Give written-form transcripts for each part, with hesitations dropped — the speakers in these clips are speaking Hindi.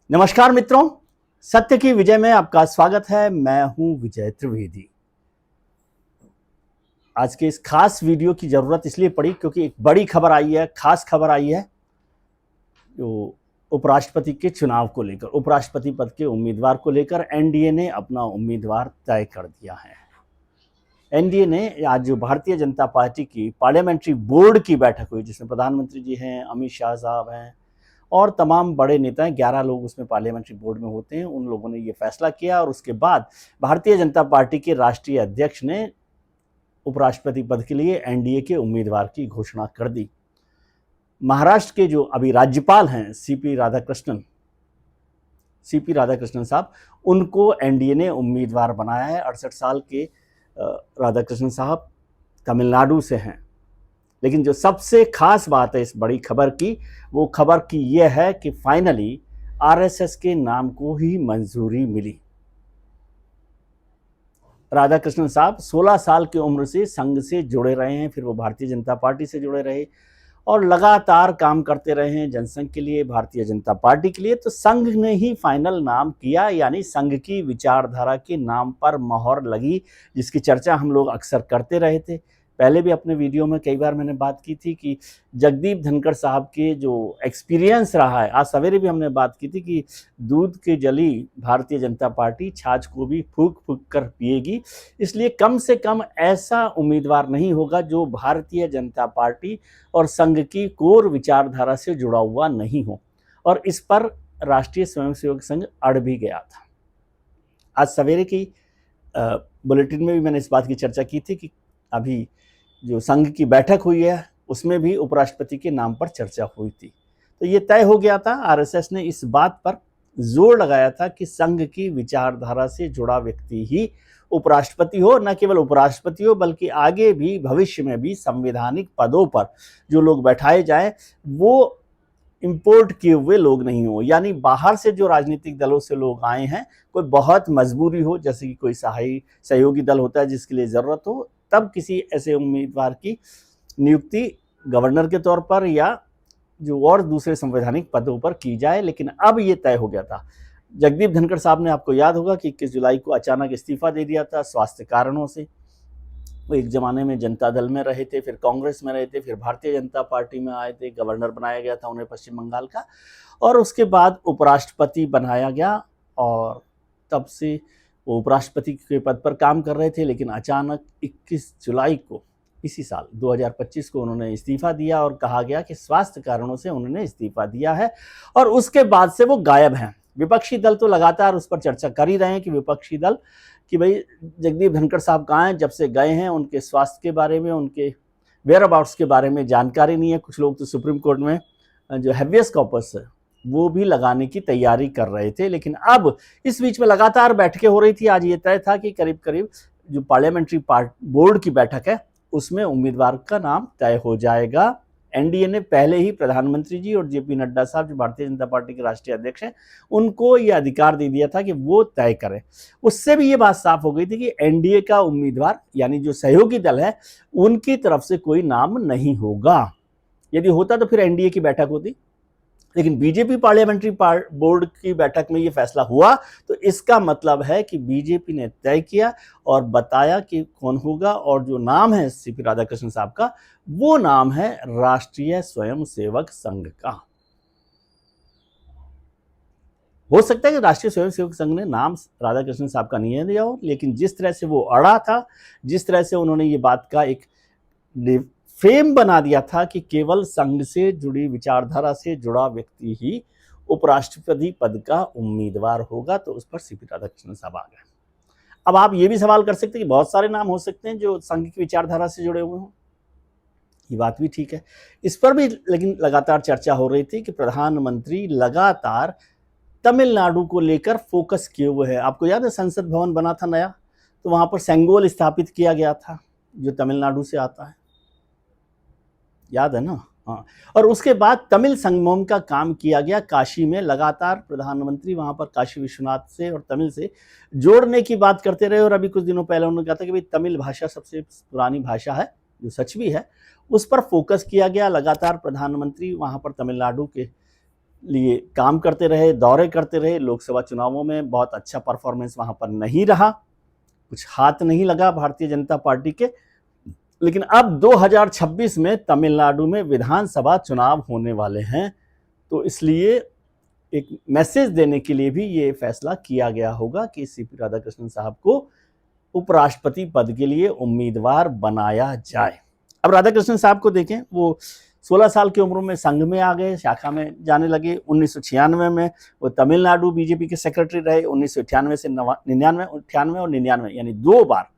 नमस्कार मित्रों, सत्य की विजय में आपका स्वागत है। मैं हूं विजय त्रिवेदी। आज के इस खास वीडियो की जरूरत इसलिए पड़ी क्योंकि एक बड़ी खबर आई है, खास खबर आई है जो उपराष्ट्रपति के चुनाव को लेकर, उपराष्ट्रपति पद के उम्मीदवार को लेकर एनडीए ने अपना उम्मीदवार तय कर दिया है। एनडीए ने आज जो भारतीय जनता पार्टी की पार्लियामेंट्री बोर्ड की बैठक हुई, जिसमें प्रधानमंत्री जी हैं, अमित शाह साहब हैं और तमाम बड़े नेता हैं, 11 लोग उसमें पार्लियामेंट्री बोर्ड में होते हैं, उन लोगों ने ये फैसला किया और उसके बाद भारतीय जनता पार्टी के राष्ट्रीय अध्यक्ष ने उपराष्ट्रपति पद के लिए एनडीए के उम्मीदवार की घोषणा कर दी। महाराष्ट्र के जो अभी राज्यपाल हैं सीपी राधाकृष्णन साहब, उनको एनडीए ने उम्मीदवार बनाया है। 68 साल के राधाकृष्णन साहब तमिलनाडु से हैं। लेकिन जो सबसे खास बात है इस बड़ी खबर की, वो खबर की यह है कि फाइनली आरएसएस के नाम को ही मंजूरी मिली। राधाकृष्णन साहब 16 साल की उम्र से संघ से जुड़े रहे हैं, फिर वो भारतीय जनता पार्टी से जुड़े रहे और लगातार काम करते रहे हैं जनसंघ के लिए, भारतीय जनता पार्टी के लिए। तो संघ ने ही फाइनल नाम किया, यानी संघ की विचारधारा के नाम पर मोहर लगी, जिसकी चर्चा हम लोग अक्सर करते रहे थे। पहले भी अपने वीडियो में कई बार मैंने बात की थी कि जगदीप धनखड़ साहब के जो एक्सपीरियंस रहा है, आज सवेरे भी हमने बात की थी कि दूध के जली भारतीय जनता पार्टी छाछ को भी फूंक फूंक कर पिएगी। इसलिए कम से कम ऐसा उम्मीदवार नहीं होगा जो भारतीय जनता पार्टी और संघ की कोर विचारधारा से जुड़ा हुआ नहीं हो, और इस पर राष्ट्रीय स्वयंसेवक संघ अड़ भी गया था। आज सवेरे की बुलेटिन में भी मैंने इस बात की चर्चा की थी कि अभी जो संघ की बैठक हुई है उसमें भी उपराष्ट्रपति के नाम पर चर्चा हुई थी। तो ये तय हो गया था, आरएसएस ने इस बात पर जोर लगाया था कि संघ की विचारधारा से जुड़ा व्यक्ति ही उपराष्ट्रपति हो, न केवल उपराष्ट्रपति हो बल्कि आगे भी भविष्य में भी संवैधानिक पदों पर जो लोग बैठाए जाएं वो इंपोर्ट किए हुए लोग नहीं हो, यानी बाहर से जो राजनीतिक दलों से लोग आए हैं, कोई बहुत मजबूरी हो, जैसे कि कोई सहयोगी दल होता है जिसके लिए जरूरत हो, तब किसी ऐसे उम्मीदवार की नियुक्ति गवर्नर के तौर पर या जो और दूसरे संवैधानिक पदों पर की जाए। लेकिन अब ये तय हो गया था। जगदीप धनखड़ साहब ने, आपको याद होगा कि 21 जुलाई को अचानक इस्तीफा दे दिया था स्वास्थ्य कारणों से। वो एक जमाने में जनता दल में रहे थे, फिर कांग्रेस में रहे थे, फिर भारतीय जनता पार्टी में आए थे, गवर्नर बनाया गया था उन्हें पश्चिम बंगाल का, और उसके बाद उपराष्ट्रपति बनाया गया और तब से वो उपराष्ट्रपति के पद पर काम कर रहे थे। लेकिन अचानक 21 जुलाई को इसी साल 2025 को उन्होंने इस्तीफा दिया और कहा गया कि स्वास्थ्य कारणों से उन्होंने इस्तीफा दिया है, और उसके बाद से वो गायब हैं। विपक्षी दल तो लगातार उस पर चर्चा कर ही रहे हैं कि विपक्षी दल कि भाई जगदीप धनखड़ साहब कहाँ हैं, जब से गए हैं उनके स्वास्थ्य के बारे में, उनके वेयर अबाउट्स के बारे में जानकारी नहीं है। कुछ लोग तो सुप्रीम कोर्ट में जो हैबियस कॉर्पस है वो भी लगाने की तैयारी कर रहे थे। लेकिन अब इस बीच में लगातार बैठकें हो रही थी। आज ये तय था कि करीब करीब जो पार्लियामेंट्री बोर्ड की बैठक है उसमें उम्मीदवार का नाम तय हो जाएगा। एनडीए ने पहले ही प्रधानमंत्री जी और जेपी नड्डा साहब, जो भारतीय जनता पार्टी के राष्ट्रीय अध्यक्ष हैं, उनको यह अधिकार दे दिया था कि वो तय करें। उससे भी ये बात साफ हो गई थी कि एनडीए का उम्मीदवार यानी जो सहयोगी दल है उनकी तरफ से कोई नाम नहीं होगा। यदि होता तो फिर एनडीए की बैठक होती, लेकिन बीजेपी पार्लियामेंट्री बोर्ड की बैठक में ये फैसला हुआ, तो इसका मतलब है कि बीजेपी ने तय किया और बताया कि कौन होगा, और जो नाम है सीपी राधाकृष्णन साहब का, वो नाम है राष्ट्रीय स्वयंसेवक संघ का। हो सकता है कि राष्ट्रीय स्वयंसेवक संघ ने नाम राधाकृष्णन साहब का नहीं दिया हो, लेकिन जिस तरह से वो अड़ा था, जिस तरह से उन्होंने ये बात का एक फ्रेम बना दिया था कि केवल संघ से जुड़ी विचारधारा से जुड़ा व्यक्ति ही उपराष्ट्रपति पद का उम्मीदवार होगा, तो उस पर सीपी राधाकृष्णन साहब आ गए। अब आप ये भी सवाल कर सकते हैं कि बहुत सारे नाम हो सकते हैं जो संघ की विचारधारा से जुड़े हुए हों, ये बात भी ठीक है। इस पर भी लेकिन लगातार चर्चा हो रही थी कि प्रधानमंत्री लगातार तमिलनाडु को लेकर फोकस किए हुए हैं। आपको याद है संसद भवन बना था नया, तो वहां पर सेंगोल स्थापित किया गया था जो तमिलनाडु से आता है, याद है ना? हाँ। और उसके बाद तमिल संगमम का काम किया गया काशी में। लगातार प्रधानमंत्री वहां पर काशी विश्वनाथ से और तमिल से जोड़ने की बात करते रहे, और अभी कुछ दिनों पहले उन्होंने कहा था कि भाई तमिल भाषा सबसे पुरानी भाषा है, जो सच भी है। उस पर फोकस किया गया। लगातार प्रधानमंत्री वहां पर तमिलनाडु के लिए काम करते रहे, दौरे करते रहे। लोकसभा चुनावों में बहुत अच्छा परफॉर्मेंस वहां पर नहीं रहा, कुछ हाथ नहीं लगा भारतीय जनता पार्टी के। लेकिन अब 2026 में तमिलनाडु में विधानसभा चुनाव होने वाले हैं, तो इसलिए एक मैसेज देने के लिए भी ये फैसला किया गया होगा कि सीपी राधाकृष्णन साहब को उपराष्ट्रपति पद के लिए उम्मीदवार बनाया जाए। अब राधाकृष्णन साहब को देखें, वो 16 साल की उम्र में संघ में आ गए, शाखा में जाने लगे। 1996 में वो तमिलनाडु बीजेपी के सेक्रेटरी रहे। 1998 से 99, 98 और 99 यानी 2 बार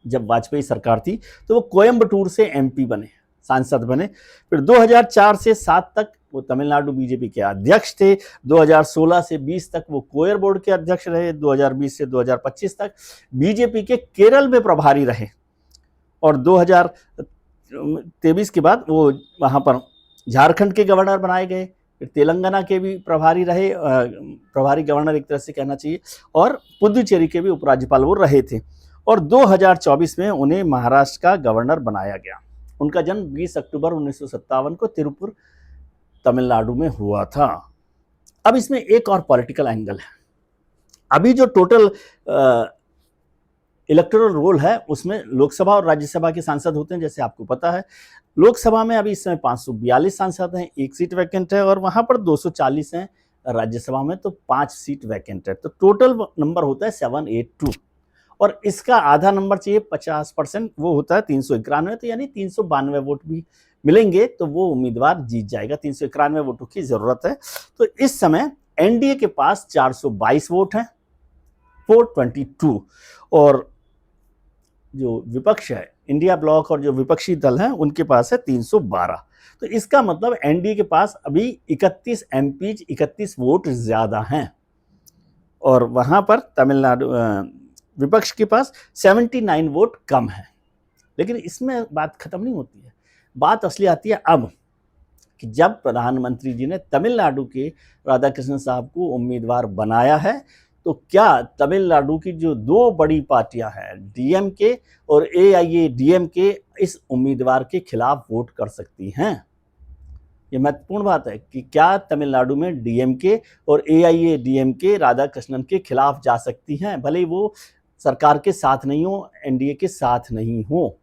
जब वाजपेयी सरकार थी तो वो कोयम्बटूर से एमपी बने, सांसद बने। फिर 2004 से 7 तक वो तमिलनाडु बीजेपी के अध्यक्ष थे। 2016 से 20 तक वो कोयर बोर्ड के अध्यक्ष रहे। 2020 से 2025 तक बीजेपी के केरल में प्रभारी रहे और 2023 के बाद वो वहां पर झारखंड के गवर्नर बनाए गए। फिर तेलंगाना के भी प्रभारी रहे, प्रभारी गवर्नर एक तरह से कहना चाहिए, और पुदुचेरी के भी उपराज्यपाल वो रहे थे। और 2024 में उन्हें महाराष्ट्र का गवर्नर बनाया गया। उनका जन्म 20 अक्टूबर 1957 को तिरुपुर तमिलनाडु में हुआ था। अब इसमें एक और पॉलिटिकल एंगल है। अभी जो टोटल इलेक्टोरल रोल है उसमें लोकसभा और राज्यसभा के सांसद होते हैं, जैसे आपको पता है। लोकसभा में अभी इस समय 542 सांसद हैं, 1 सीट वैकेंट है, और वहां पर 240 हैं। राज्यसभा में तो 5 सीट वैकेंट है, तो टोटल नंबर होता है 782, और इसका आधा नंबर चाहिए 50%, वो होता है 391, तो यानी 392 वोट भी मिलेंगे तो वो उम्मीदवार जीत जाएगा। 391 वोटों की जरूरत है। तो इस समय एनडीए के पास 422 वोट हैं, 422, और जो विपक्ष है, इंडिया ब्लॉक और जो विपक्षी दल हैं, उनके पास है 312। तो इसका मतलब एनडीए के पास अभी 31 एमपीज, 31 वोट ज्यादा हैं, और वहां पर तमिलनाडु विपक्ष के पास 79 वोट कम है। लेकिन इसमें बात खत्म नहीं होती है। बात असली आती है अब, कि जब प्रधानमंत्री जी ने तमिलनाडु के राधाकृष्णन साहब को उम्मीदवार बनाया है, तो क्या तमिलनाडु की जो 2 बड़ी पार्टियां हैं, डीएमके और एआईएडीएमके, इस उम्मीदवार के खिलाफ वोट कर सकती हैं? ये महत्वपूर्ण बात है कि क्या तमिलनाडु में डीएमके और एआईएडीएमके राधाकृष्णन के खिलाफ जा सकती हैं, भले ही वो सरकार के साथ नहीं हो, एनडीए के साथ नहीं हो।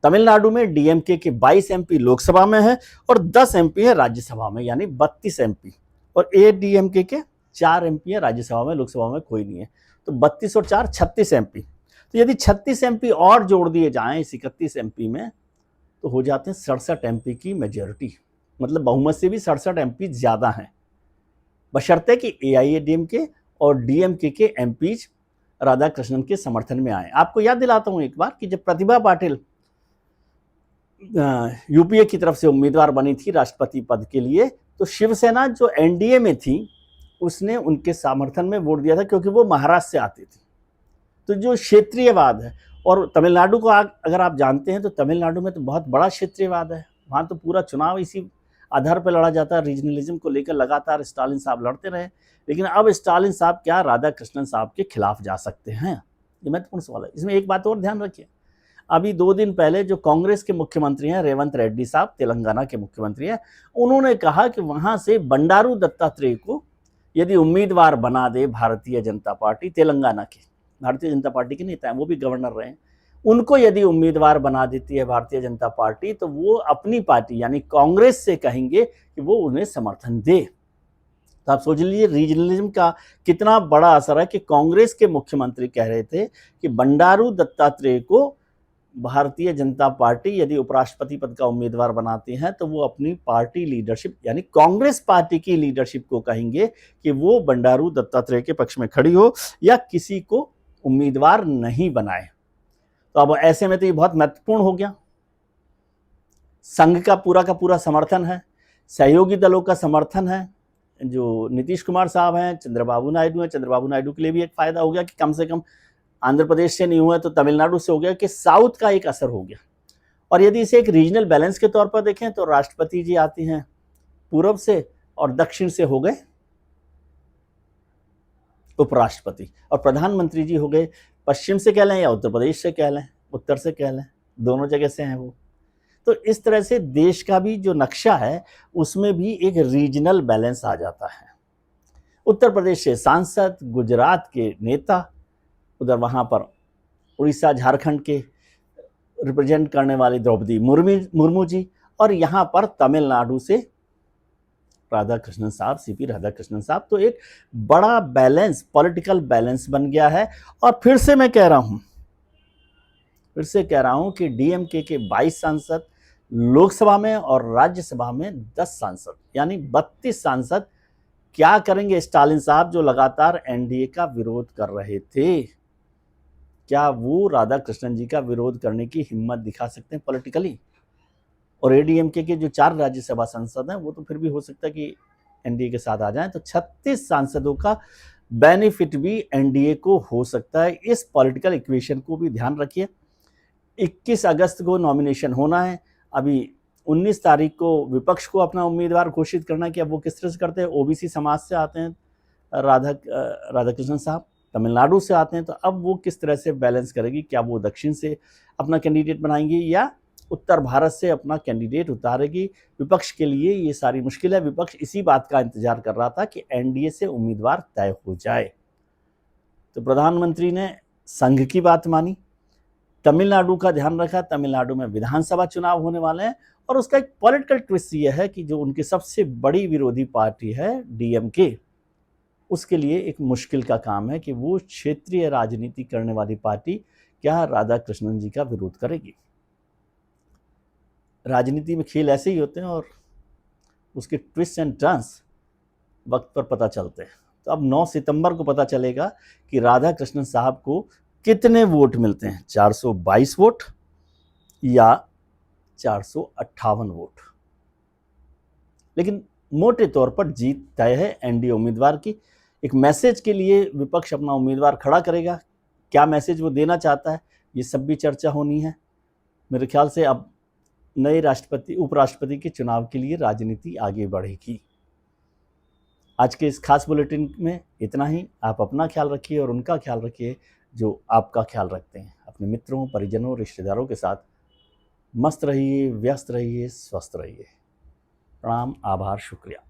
तमिलनाडु में डीएमके के 22 एमपी लोकसभा में है और 10 एमपी है राज्यसभा में, यानी 32 एमपी, और एआईएडीएमके के 4 एमपी है राज्यसभा में, लोकसभा में कोई नहीं है। तो 32 और 4 36 एमपी। तो यदि 36 एमपी और जोड़ दिए जाएं इस 31 एमपी में, तो हो जाते हैं 67 एमपी की मेजोरिटी। मतलब बहुमत से भी 67 एमपी ज्यादा हैं, बशर्ते कि एआईएडीएमके और डीएमके के एमपीज राधाकृष्णन के समर्थन में आए। आपको याद दिलाता हूं एक बार कि जब प्रतिभा पाटिल यूपीए की तरफ से उम्मीदवार बनी थी राष्ट्रपति पद के लिए, तो शिवसेना जो एनडीए में थी उसने उनके समर्थन में वोट दिया था, क्योंकि वो महाराष्ट्र से आती थी। तो जो क्षेत्रीयवाद है, और तमिलनाडु को अगर आप जानते हैं तो तमिलनाडु में तो बहुत बड़ा क्षेत्रीयवाद है। वहाँ तो पूरा चुनाव इसी आधार पर लड़ा जाता है, रीजनलिज्म को लेकर लगातार स्टालिन साहब लड़ते रहे। लेकिन अब स्टालिन साहब क्या राधाकृष्णन साहब के खिलाफ जा सकते हैं? ये महत्वपूर्ण सवाल है। इसमें एक बात और ध्यान रखिए, अभी 2 दिन पहले जो कांग्रेस के मुख्यमंत्री हैं रेवंत रेड्डी साहब, तेलंगाना के मुख्यमंत्री हैं, उन्होंने कहा कि वहां से बंडारू दत्तात्रेय को यदि उम्मीदवार बना दे भारतीय जनता पार्टी, तेलंगाना के भारतीय जनता पार्टी के नेता हैं, वो भी गवर्नर रहे हैं, उनको यदि उम्मीदवार बना देती है भारतीय जनता पार्टी, तो वो अपनी पार्टी यानी कांग्रेस से कहेंगे कि वो उन्हें समर्थन दे। तो आप सोच लीजिए रीजनलिज्म का कितना बड़ा असर है, कि कांग्रेस के मुख्यमंत्री कह रहे थे कि बंडारू दत्तात्रेय को भारतीय जनता पार्टी यदि उपराष्ट्रपति पद का उम्मीदवार बनाती है, तो वो अपनी पार्टी लीडरशिप यानी कांग्रेस पार्टी की लीडरशिप को कहेंगे कि वो बंडारू दत्तात्रेय के पक्ष में खड़ी हो या किसी को उम्मीदवार नहीं बनाए। तो अब ऐसे में तो ये बहुत महत्वपूर्ण हो गया। संघ का पूरा समर्थन है, सहयोगी दलों का समर्थन है, जो नीतीश कुमार साहब हैं, चंद्रबाबू नायडू हैं। चंद्रबाबू नायडू के लिए भी एक फायदा हो गया कि कम से कम आंध्र प्रदेश से नहीं हुआ तो तमिलनाडु से हो गया, कि साउथ का एक असर हो गया। और यदि इसे एक रीजनल बैलेंस के तौर पर देखें तो राष्ट्रपति जी आती हैं पूर्व से और दक्षिण से हो गए उपराष्ट्रपति, और प्रधानमंत्री जी हो गए पश्चिम से कह लें या उत्तर प्रदेश से कह लें, उत्तर से कह लें, दोनों जगह से हैं वो। तो इस तरह से देश का भी जो नक्शा है उसमें भी एक रीजनल बैलेंस आ जाता है। उत्तर प्रदेश से सांसद, गुजरात के नेता, उधर वहाँ पर उड़ीसा झारखंड के रिप्रेजेंट करने वाली द्रौपदी मुर्मू जी, और यहाँ पर तमिलनाडु से राधाकृष्णन साहब, सीपी राधाकृष्णन साहब। तो एक बड़ा बैलेंस, पॉलिटिकल बैलेंस बन गया है। और फिर से मैं कह रहा हूं कि डीएमके के 22 सांसद लोकसभा में और राज्यसभा में 10 सांसद, यानी 32 सांसद क्या करेंगे स्टालिन साहब, जो लगातार एनडीए का विरोध कर रहे थे? क्या वो राधाकृष्णन जी का विरोध करने की हिम्मत दिखा सकते हैं पॉलिटिकली? और एडीएमके के जो 4 राज्यसभा सांसद हैं वो तो फिर भी हो सकता है कि एनडीए के साथ आ जाएं, तो 36 सांसदों का बेनिफिट भी एनडीए को हो सकता है। इस पॉलिटिकल इक्वेशन को भी ध्यान रखिए। 21 अगस्त को नॉमिनेशन होना है। अभी 19 तारीख को विपक्ष को अपना उम्मीदवार घोषित करना है कि अब वो किस तरह से करते हैं। ओबीसी समाज से आते हैं राधाकृष्णन साहब, तमिलनाडु से आते हैं, तो अब वो किस तरह से बैलेंस करेगी? क्या वो दक्षिण से अपना कैंडिडेट बनाएंगी या उत्तर भारत से अपना कैंडिडेट उतारेगी? विपक्ष के लिए ये सारी मुश्किल है। विपक्ष इसी बात का इंतजार कर रहा था कि एनडीए से उम्मीदवार तय हो जाए। तो प्रधानमंत्री ने संघ की बात मानी, तमिलनाडु का ध्यान रखा। तमिलनाडु में विधानसभा चुनाव होने वाले हैं और उसका एक पॉलिटिकल ट्विस्ट ये है कि जो उनकी सबसे बड़ी विरोधी पार्टी है डीएमके, उसके लिए एक मुश्किल का काम है कि वो क्षेत्रीय राजनीति करने वाली पार्टी क्या राधाकृष्णन जी का विरोध करेगी। राजनीति में खेल ऐसे ही होते हैं और उसके ट्विस्ट एंड टर्न्स वक्त पर पता चलते हैं। तो अब 9 सितंबर को पता चलेगा कि राधाकृष्णन साहब को कितने वोट मिलते हैं, 422 वोट या 458 वोट। लेकिन मोटे तौर पर जीत तय है एनडीए उम्मीदवार की। एक मैसेज के लिए विपक्ष अपना उम्मीदवार खड़ा करेगा। क्या मैसेज वो देना चाहता है, ये सब भी चर्चा होनी है। मेरे ख्याल से अब नए राष्ट्रपति, उपराष्ट्रपति के चुनाव के लिए राजनीति आगे बढ़ेगी। आज के इस खास बुलेटिन में इतना ही। आप अपना ख्याल रखिए और उनका ख्याल रखिए जो आपका ख्याल रखते हैं। अपने मित्रों, परिजनों, रिश्तेदारों के साथ मस्त रहिए, व्यस्त रहिए, स्वस्थ रहिए। प्रणाम, आभार, शुक्रिया।